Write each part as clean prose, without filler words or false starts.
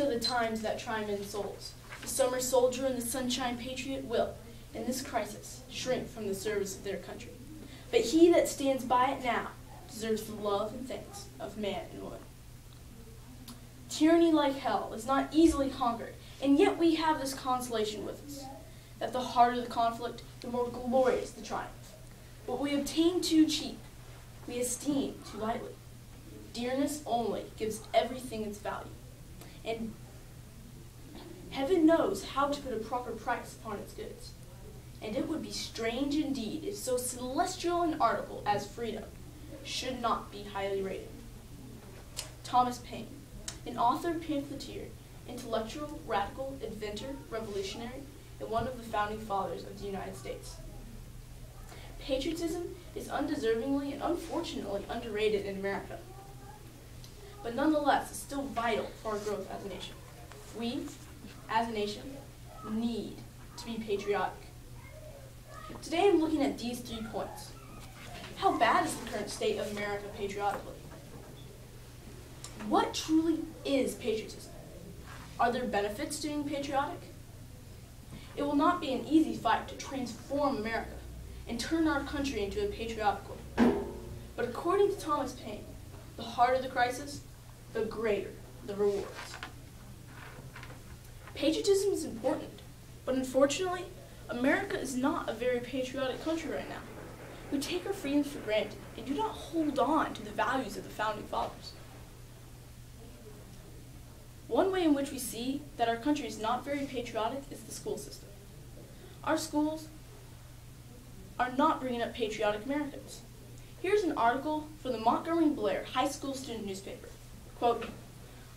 are the times that try men's souls. The summer soldier and the sunshine patriot will, in this crisis, shrink from the service of their country. But he that stands by it now deserves the love and thanks of man and woman. Tyranny like hell is not easily conquered, and yet we have this consolation with us, that the harder the conflict, the more glorious the triumph. What we obtain too cheap, we esteem too lightly. Dearness only gives everything its value, and heaven knows how to put a proper price upon its goods. And it would be strange indeed if so celestial an article as freedom should not be highly rated. Thomas Paine, an author, pamphleteer, intellectual, radical, inventor, revolutionary, and one of the founding fathers of the United States. Patriotism is undeservingly and unfortunately underrated in America, but nonetheless is still vital for our growth as a nation. We, as a nation, need to be patriotic. Today I'm looking at these 3 points. How bad is the current state of America patriotically? What truly is patriotism? Are there benefits to being patriotic? It will not be an easy fight to transform America and turn our country into a patriotic one. But according to Thomas Paine, the harder the crisis, the greater the rewards. Patriotism is important, but unfortunately, America is not a very patriotic country right now. We take our freedoms for granted and do not hold on to the values of the founding fathers. One way in which we see that our country is not very patriotic is the school system. Our schools are not bringing up patriotic Americans. Here's an article from the Montgomery Blair High School student newspaper. Quote,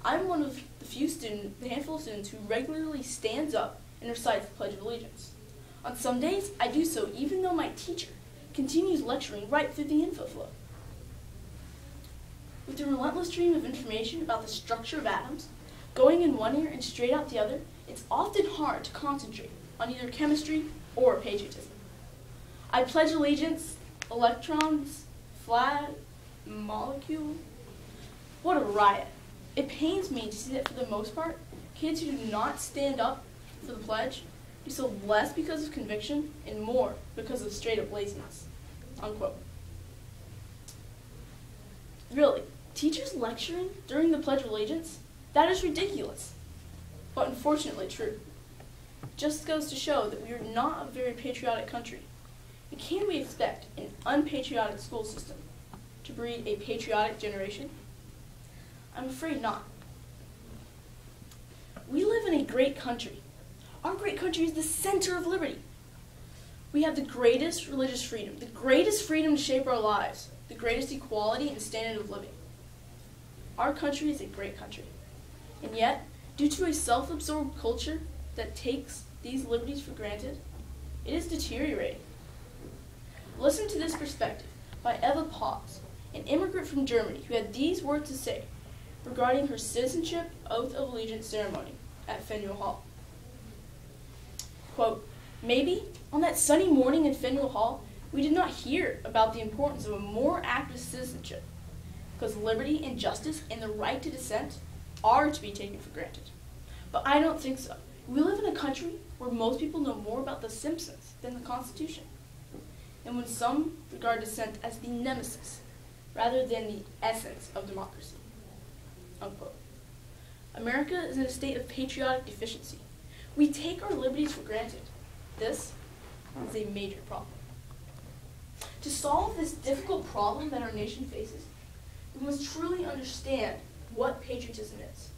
I'm one of the handful of students who regularly stands up and recites the Pledge of Allegiance. On some days, I do so even though my teacher continues lecturing right through the info flow. With the relentless stream of information about the structure of atoms, going in one ear and straight out the other, it's often hard to concentrate on either chemistry or patriotism. I pledge allegiance, electrons, flag, molecule. What a riot. It pains me to see that for the most part, kids who do not stand up for the pledge do so less because of conviction and more because of straight-up laziness. Unquote. Really, teachers lecturing during the Pledge of Allegiance? That is ridiculous, but unfortunately true. Just goes to show that we are not a very patriotic country. And can we expect an unpatriotic school system to breed a patriotic generation? I'm afraid not. We live in a great country. Our great country is the center of liberty. We have the greatest religious freedom, the greatest freedom to shape our lives, the greatest equality and standard of living. Our country is a great country. And yet, due to a self-absorbed culture that takes these liberties for granted, it is deteriorating. Listen to this perspective by Eva Paz, an immigrant from Germany who had these words to say regarding her citizenship oath of allegiance ceremony at Faneuil Hall. Quote, maybe on that sunny morning in Faneuil Hall, we did not hear about the importance of a more active citizenship, because liberty and justice and the right to dissent are to be taken for granted. But I don't think so. We live in a country where most people know more about the Simpsons than the Constitution, and when some regard dissent as the nemesis rather than the essence of democracy. Unquote. America is in a state of patriotic deficiency. We take our liberties for granted. This is a major problem. To solve this difficult problem that our nation faces, we must truly understand what patriotism is.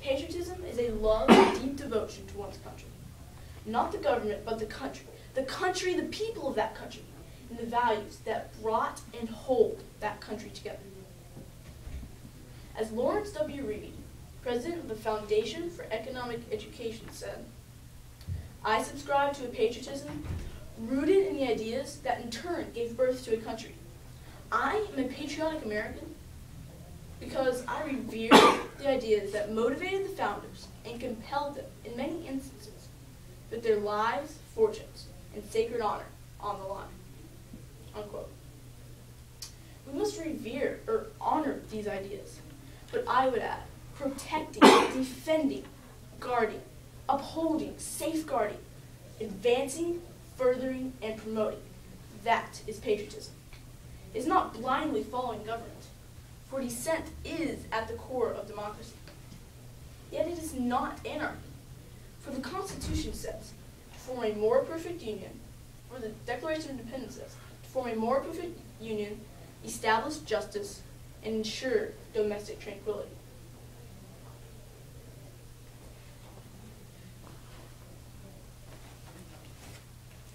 Patriotism is a love and deep devotion to one's country. Not the government, but the country. The country, the people of that country, and the values that brought and hold that country together. As Lawrence W. Reed, president of the Foundation for Economic Education, said, I subscribe to a patriotism rooted in the ideas that in turn gave birth to a country. I am a patriotic American because I revere the ideas that motivated the founders and compelled them, in many instances, with their lives, fortunes, and sacred honor on the line. Unquote. We must revere or honor these ideas, but I would add, protecting, defending, guarding, upholding, safeguarding, advancing, furthering, and promoting. That is patriotism. It's not blindly following government, for dissent is at the core of democracy. Yet it is not anarchy, for the Constitution says, to form a more perfect union, or the Declaration of Independence says, to form a more perfect union, establish justice, and ensure domestic tranquility.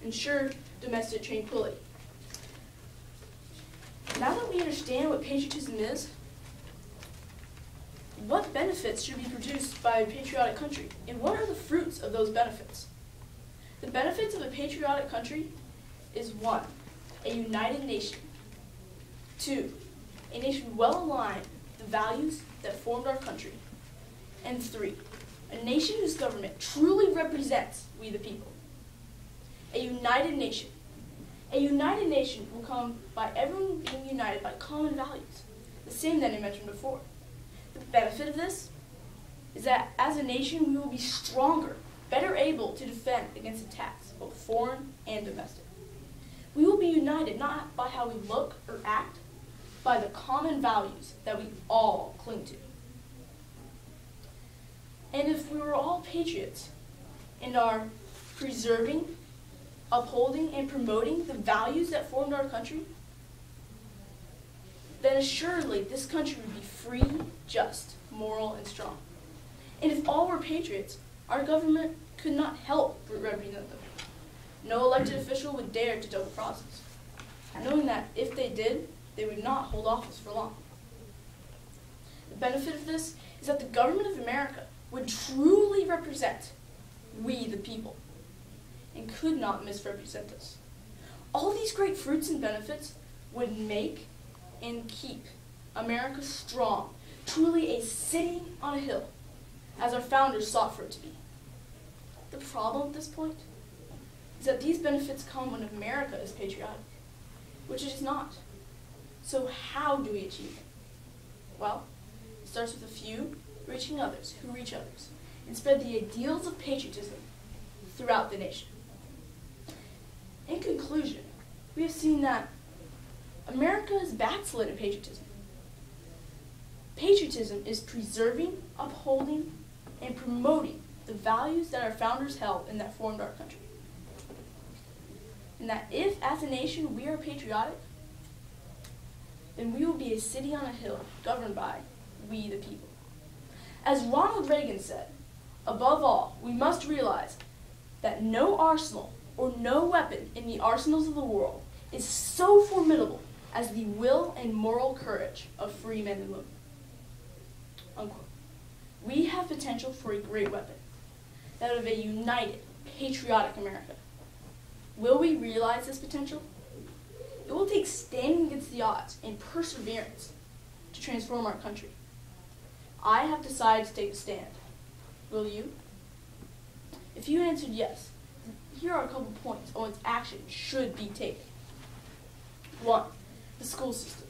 Ensure domestic tranquility. Now that we understand what patriotism is, what benefits should be produced by a patriotic country, and what are the fruits of those benefits? The benefits of a patriotic country is 1, a united nation. 2, a nation well aligned with the values that formed our country. And 3, a nation whose government truly represents we the people. A united nation. A united nation will come by everyone being united by common values, the same that I mentioned before. The benefit of this is that as a nation we will be stronger, better able to defend against attacks, both foreign and domestic. We will be united not by how we look or act, by the common values that we all cling to. And if we were all patriots and are preserving, upholding, and promoting the values that formed our country, then assuredly this country would be free, just, moral, and strong. And if all were patriots, our government could not help but represent them. No elected official would dare to double process, knowing that if they did, they would not hold office for long. The benefit of this is that the government of America would truly represent we the people, and could not misrepresent us. All these great fruits and benefits would make and keep America strong, truly a city on a hill, as our founders sought for it to be. The problem at this point is that these benefits come when America is patriotic, which it is not. So how do we achieve them? Well, it starts with a few reaching others who reach others, and spread the ideals of patriotism throughout the nation. In conclusion, we have seen that America is backslid at patriotism. Patriotism is preserving, upholding, and promoting the values that our founders held and that formed our country. And that if, as a nation, we are patriotic, then we will be a city on a hill governed by we the people. As Ronald Reagan said, above all, we must realize that no arsenal or no weapon in the arsenals of the world is so formidable as the will and moral courage of free men and women. Unquote. We have potential for a great weapon, that of a united, patriotic America. Will we realize this potential? It will take standing against the odds and perseverance to transform our country. I have decided to take a stand. Will you? If you answered yes, here are a couple points on which action should be taken. 1, the school system.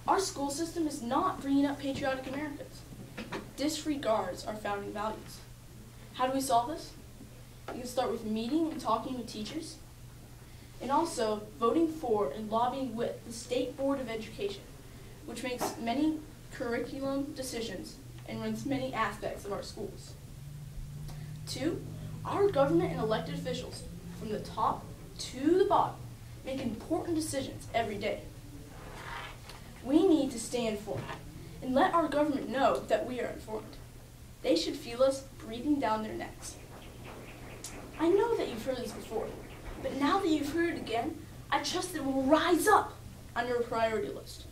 Our school system is not bringing up patriotic Americans. It disregards our founding values. How do we solve this? We can start with meeting and talking with teachers, and also voting for and lobbying with the State Board of Education, which makes many curriculum decisions and runs many aspects of our schools. 2, our government and elected officials, from the top to the bottom, make important decisions every day. We need to stay informed and let our government know that we are informed. They should feel us breathing down their necks. I know that you've heard this before, but now that you've heard it again, I trust it will rise up on your priority list,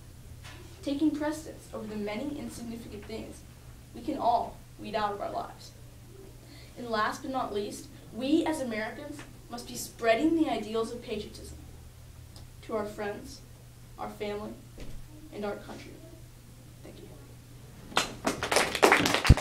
taking precedence over the many insignificant things we can all weed out of our lives. And last but not least, we as Americans must be spreading the ideals of patriotism to our friends, our family, and our country. Thank you.